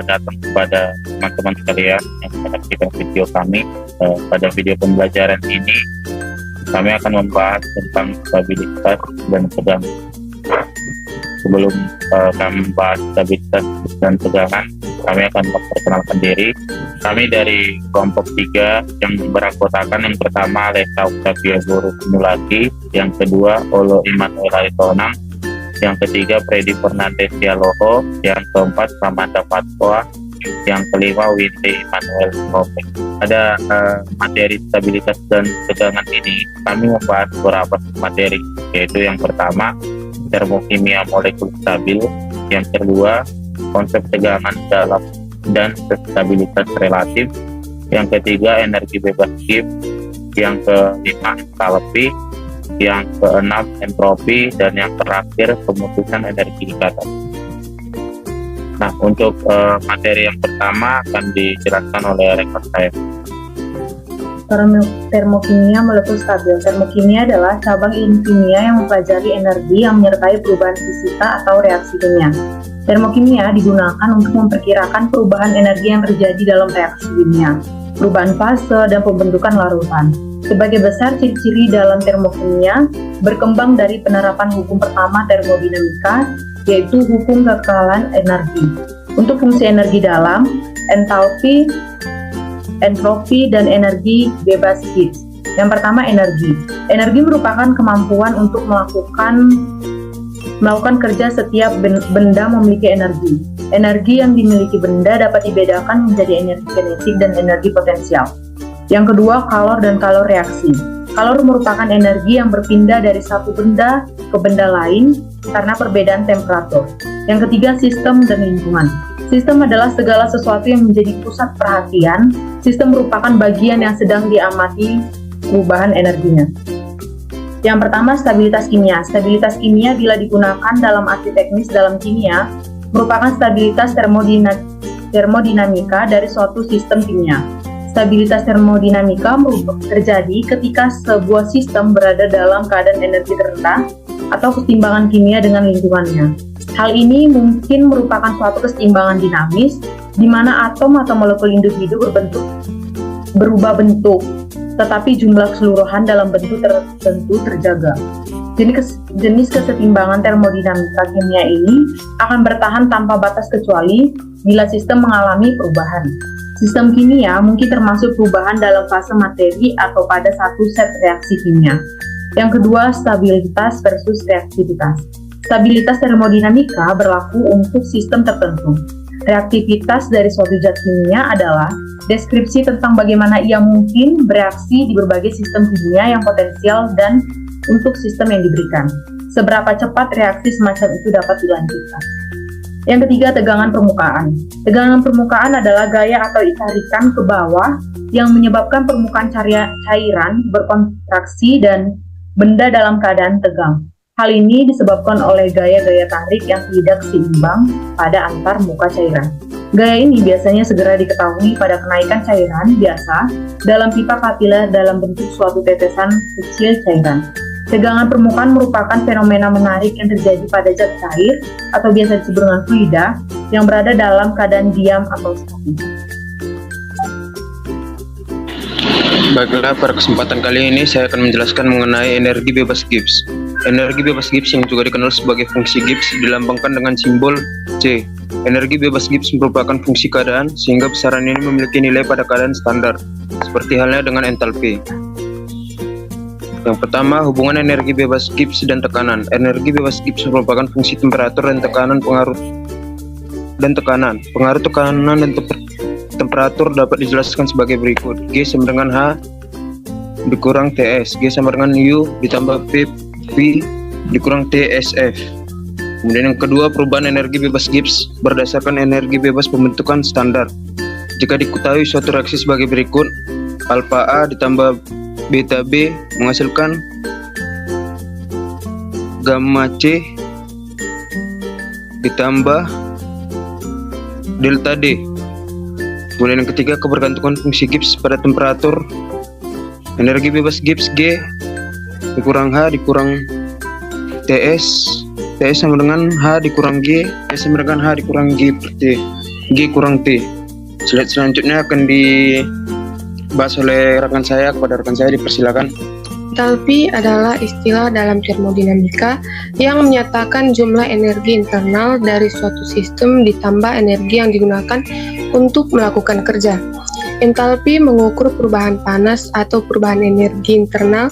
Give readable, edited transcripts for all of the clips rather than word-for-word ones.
datang kepada teman-teman sekalian yang menyaksikan video kami. Pada video pembelajaran ini kami akan membahas tentang stabilitas dan tegangan. Sebelum kami membahas stabilitas dan tegangan, kami akan memperkenalkan diri. Kami dari kelompok 3 yang beranggotakan, yang pertama Lesa Octavia Guru Simulasi, yang kedua Olo Immanuel Aritonang, yang ketiga Freddy Fernandes Sialoho, yang keempat Samantha Fatwa, yang kelima Windy Immanuel Kopek. Pada materi stabilitas dan tegangan ini kami membahas beberapa materi, yaitu yang pertama termokimia molekul stabil, yang kedua konsep tegangan dalam dan stabilitas relatif, yang ketiga energi bebas Gibbs, yang kelima entalpi, yang keenam entropi, dan yang terakhir pemutusan energi ikatan. Nah, untuk materi yang pertama akan dijelaskan oleh rekan saya. Termokimia molekul stabil. Termokimia adalah cabang ilmu kimia yang mempelajari energi yang menyertai perubahan fisika atau reaksi kimia. Termokimia digunakan untuk memperkirakan perubahan energi yang terjadi dalam reaksi kimia, perubahan fase, dan pembentukan larutan. Sebagai besar ciri-ciri dalam termokimia berkembang dari penerapan hukum pertama termodinamika, yaitu hukum kekekalan energi. Untuk fungsi energi dalam, entalpi, entropi, dan energi bebas Gibbs. Yang pertama, energi. Energi merupakan kemampuan untuk melakukan kerja. Setiap benda memiliki energi. Energi yang dimiliki benda dapat dibedakan menjadi energi kinetik dan energi potensial. Yang kedua, kalor dan kalor reaksi. Kalor merupakan energi yang berpindah dari satu benda ke benda lain karena perbedaan temperatur. Yang ketiga, sistem dan lingkungan. Sistem adalah segala sesuatu yang menjadi pusat perhatian. Sistem merupakan bagian yang sedang diamati perubahan energinya. Yang pertama, stabilitas kimia. Stabilitas kimia bila digunakan dalam arti teknis dalam kimia merupakan stabilitas termodinamika dari suatu sistem kimia. Stabilitas termodinamika terjadi ketika sebuah sistem berada dalam keadaan energi terendah atau keseimbangan kimia dengan lingkungannya. Hal ini mungkin merupakan suatu keseimbangan dinamis di mana atom atau molekul individu berubah bentuk, tetapi jumlah keseluruhan dalam bentuk tertentu terjaga. Jenis kesetimbangan termodinamika kimia ini akan bertahan tanpa batas kecuali bila sistem mengalami perubahan. Sistem kimia mungkin termasuk perubahan dalam fase materi atau pada satu set reaksi kimia. Yang kedua, stabilitas versus reaktivitas. Stabilitas termodinamika berlaku untuk sistem tertentu. Reaktivitas dari suatu zat kimia adalah deskripsi tentang bagaimana ia mungkin bereaksi di berbagai sistem kimia yang potensial dan untuk sistem yang diberikan. Seberapa cepat reaksi semacam itu dapat dilanjutkan. Yang ketiga, tegangan permukaan. Tegangan permukaan adalah gaya atau tarikan ke bawah yang menyebabkan permukaan cairan berkontraksi dan benda dalam keadaan tegang. Hal ini disebabkan oleh gaya-gaya tarik yang tidak seimbang pada antar muka cairan. Gaya ini biasanya segera diketahui pada kenaikan cairan biasa dalam pipa kapiler dalam bentuk suatu tetesan kecil cairan. Tegangan permukaan merupakan fenomena menarik yang terjadi pada zat cair atau biasa disebut dengan fluida yang berada dalam keadaan diam atau statis. Baiklah, pada kesempatan kali ini saya akan menjelaskan mengenai energi bebas Gibbs. Energi bebas Gibbs yang juga dikenal sebagai fungsi Gibbs dilambangkan dengan simbol C. Energi bebas Gibbs merupakan fungsi keadaan sehingga besaran ini memiliki nilai pada keadaan standar, seperti halnya dengan entalpi. Yang pertama, hubungan energi bebas Gibbs dan tekanan. Energi bebas Gibbs merupakan fungsi temperatur dan tekanan pengaruh tekanan dan temperatur dapat dijelaskan sebagai berikut. G sama dengan H dikurang TS. G sama dengan U ditambah P dikurang TSF. Kemudian yang kedua, perubahan energi bebas Gibbs berdasarkan energi bebas pembentukan standar. Jika diketahui suatu reaksi sebagai berikut, alfa A ditambah beta B menghasilkan gamma C ditambah delta D. Kemudian yang ketiga, kebergantungan fungsi Gibbs pada temperatur. Energi bebas Gibbs G dikurang H dikurang TS. TS sama dengan H dikurang G. S sama dengan H dikurang G per T. G kurang T. Slide selanjutnya akan dibahas oleh rekan saya. Kepada rekan saya dipersilakan. Entalpi adalah istilah dalam termodinamika yang menyatakan jumlah energi internal dari suatu sistem ditambah energi yang digunakan untuk melakukan kerja. Entalpi mengukur perubahan panas atau perubahan energi internal,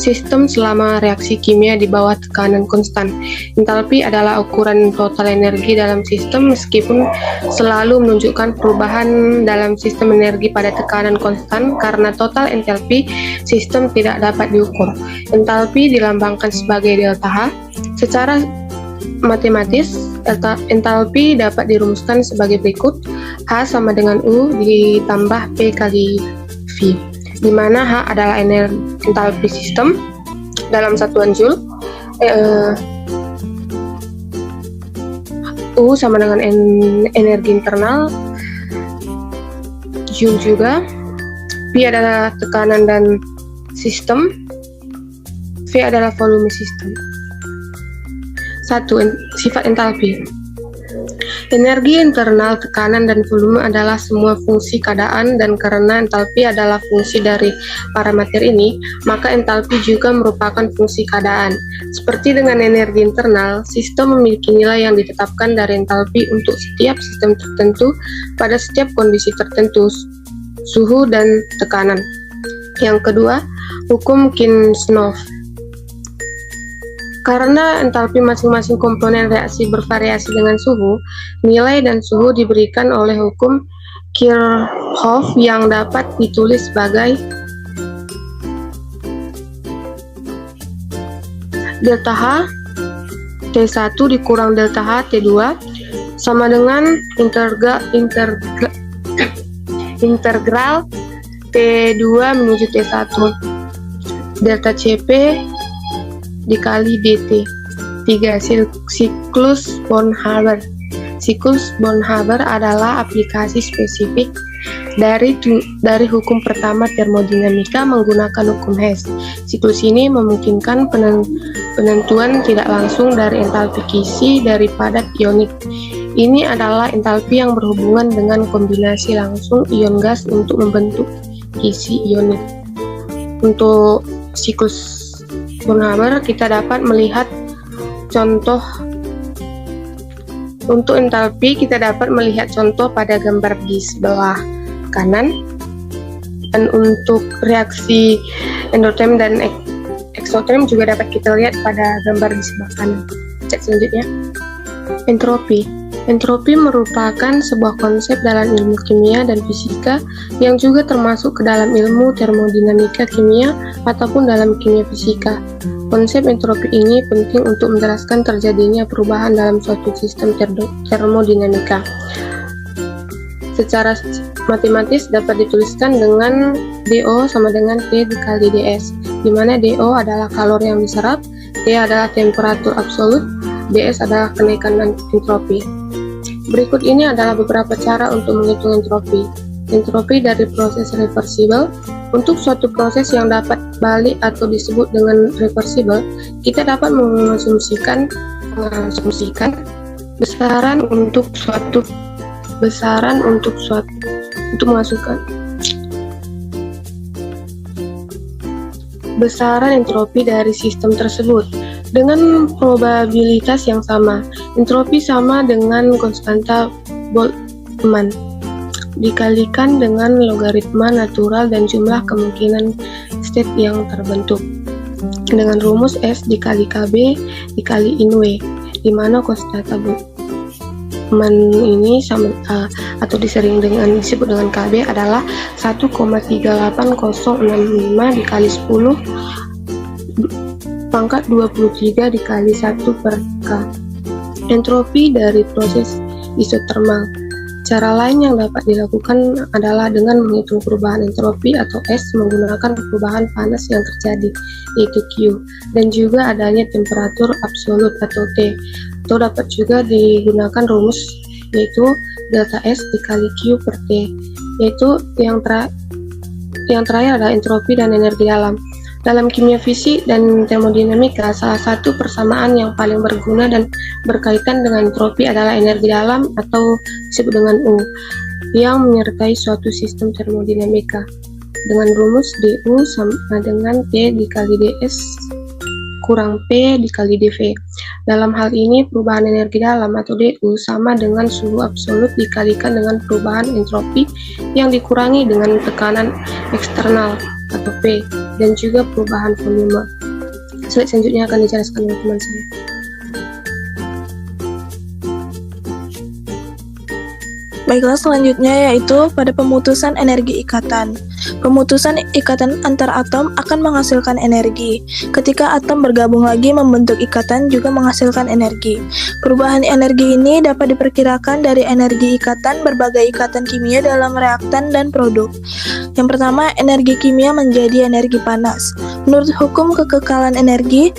sistem selama reaksi kimia di bawah tekanan konstan. Entalpi adalah ukuran total energi dalam sistem meskipun selalu menunjukkan perubahan dalam sistem energi pada tekanan konstan karena total entalpi sistem tidak dapat diukur. Entalpi dilambangkan sebagai delta H. Secara matematis, entalpi dapat dirumuskan sebagai berikut. H sama dengan U ditambah P kali V, di mana H adalah entalpi sistem dalam satuan Joule, U sama dengan energi internal Joule juga, P adalah tekanan dan sistem, V adalah volume sistem. 1. Sifat entalpi. Energi internal, tekanan, dan volume adalah semua fungsi keadaan, dan karena entalpi adalah fungsi dari parameter ini, maka entalpi juga merupakan fungsi keadaan. Seperti dengan energi internal, sistem memiliki nilai yang ditetapkan dari entalpi untuk setiap sistem tertentu pada setiap kondisi tertentu, suhu dan tekanan. Yang kedua, hukum Kirchhoff. Karena entalpi masing-masing komponen reaksi bervariasi dengan suhu, nilai dan suhu diberikan oleh hukum Kirchhoff yang dapat ditulis sebagai delta H T1 dikurang delta H T2 sama dengan integral T2 menuju T1 delta Cp dikali dt. 3. Siklus Born-Haber. Siklus Born-Haber adalah aplikasi spesifik dari hukum pertama termodinamika menggunakan hukum Hess. Siklus ini memungkinkan penentuan tidak langsung dari entalpi kisi dari padat ionik. Ini adalah entalpi yang berhubungan dengan kombinasi langsung ion gas untuk membentuk kisi ionik. Untuk siklus Born-Haber kita dapat melihat contoh. Untuk entalpi kita dapat melihat contoh pada gambar di sebelah kanan, dan untuk reaksi endoterm dan eksoterm juga dapat kita lihat pada gambar di sebelah kanan. Cek selanjutnya, entropi. Entropi merupakan sebuah konsep dalam ilmu kimia dan fisika yang juga termasuk ke dalam ilmu termodinamika kimia ataupun dalam kimia fisika. Konsep entropi ini penting untuk menjelaskan terjadinya perubahan dalam suatu sistem termodinamika. Secara matematis dapat dituliskan dengan dO sama dengan T dikali ds, di mana dO adalah kalori yang diserap, T adalah temperatur absolut, ds adalah kenaikan entropi. Berikut ini adalah beberapa cara untuk menghitung entropi. Entropi dari proses reversibel. Untuk suatu proses yang dapat balik atau disebut dengan reversibel, kita dapat mengasumsikan besaran besaran entropi dari sistem tersebut dengan probabilitas yang sama. Entropi sama dengan konstanta Boltzmann dikalikan dengan logaritma natural dan jumlah kemungkinan state yang terbentuk dengan rumus S dikali KB dikali InW, di mana konstanta Boltzmann ini sama atau disebut dengan KB adalah 1,38065 dikali 10 pangkat 23 dikali 1 per K. Entropi dari proses isotermal. Cara lain yang dapat dilakukan adalah dengan menghitung perubahan entropi atau S menggunakan perubahan panas yang terjadi, yaitu Q, dan juga adanya temperatur absolut atau T. Atau dapat juga digunakan rumus yaitu delta S dikali Q per T, yaitu yang terakhir adalah entropi dan energi dalam. Dalam kimia fisik dan termodinamika, salah satu persamaan yang paling berguna dan berkaitan dengan entropi adalah energi dalam atau disebut dengan U, yang menyertai suatu sistem termodinamika. Dengan rumus DU sama dengan T dikali DS kurang P dikali dV. Dalam hal ini, perubahan energi dalam atau DU sama dengan suhu absolut dikalikan dengan perubahan entropi yang dikurangi dengan tekanan eksternal atau P, dan juga perubahan volume. Slide selanjutnya akan dijelaskan oleh teman saya. Baiklah, selanjutnya yaitu pada pemutusan energi ikatan. Pemutusan ikatan antar atom akan menghasilkan energi. Ketika atom bergabung lagi membentuk ikatan juga menghasilkan energi. Perubahan energi ini dapat diperkirakan dari energi ikatan berbagai ikatan kimia dalam reaktan dan produk. Yang pertama, energi kimia menjadi energi panas. Menurut hukum kekekalan energi,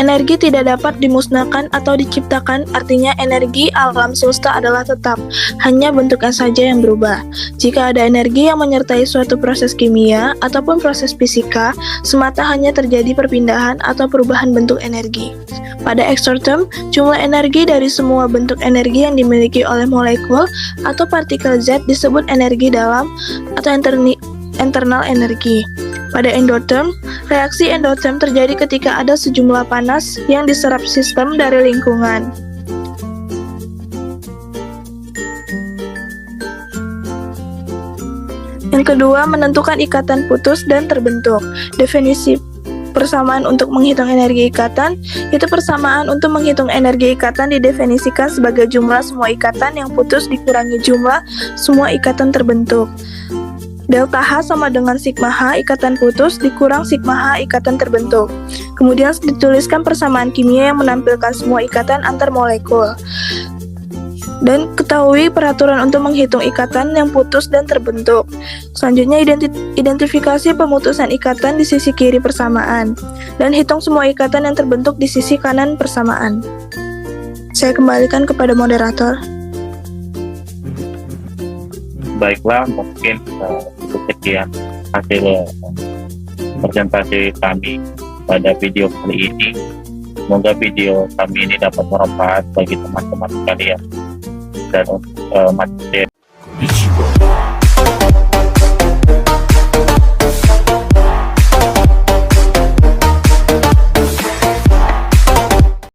energi tidak dapat dimusnahkan atau diciptakan, artinya energi alam semesta adalah tetap, hanya bentuknya saja yang berubah. Jika ada energi yang menyertai suatu proses kimia ataupun proses fisika, semata hanya terjadi perpindahan atau perubahan bentuk energi. Pada eksoterm, jumlah energi dari semua bentuk energi yang dimiliki oleh molekul atau partikel zat disebut energi dalam atau internal energi. Pada endotherm, reaksi endotherm terjadi ketika ada sejumlah panas yang diserap sistem dari lingkungan. Yang kedua, menentukan ikatan putus dan terbentuk. Definisi persamaan untuk menghitung energi ikatan, itu persamaan untuk menghitung energi ikatan didefinisikan sebagai jumlah semua ikatan yang putus dikurangi jumlah semua ikatan terbentuk. Delta H sama dengan sigma H ikatan putus dikurang sigma H ikatan terbentuk. Kemudian dituliskan persamaan kimia yang menampilkan semua ikatan antar molekul. Dan ketahui peraturan untuk menghitung ikatan yang putus dan terbentuk. Selanjutnya, identifikasi pemutusan ikatan di sisi kiri persamaan, dan hitung semua ikatan yang terbentuk di sisi kanan persamaan. Saya kembalikan kepada moderator. Baiklah, mungkin itu sekian hasil presentasi kami pada video kali ini. Semoga video kami ini dapat bermanfaat bagi teman-teman sekalian dan materi.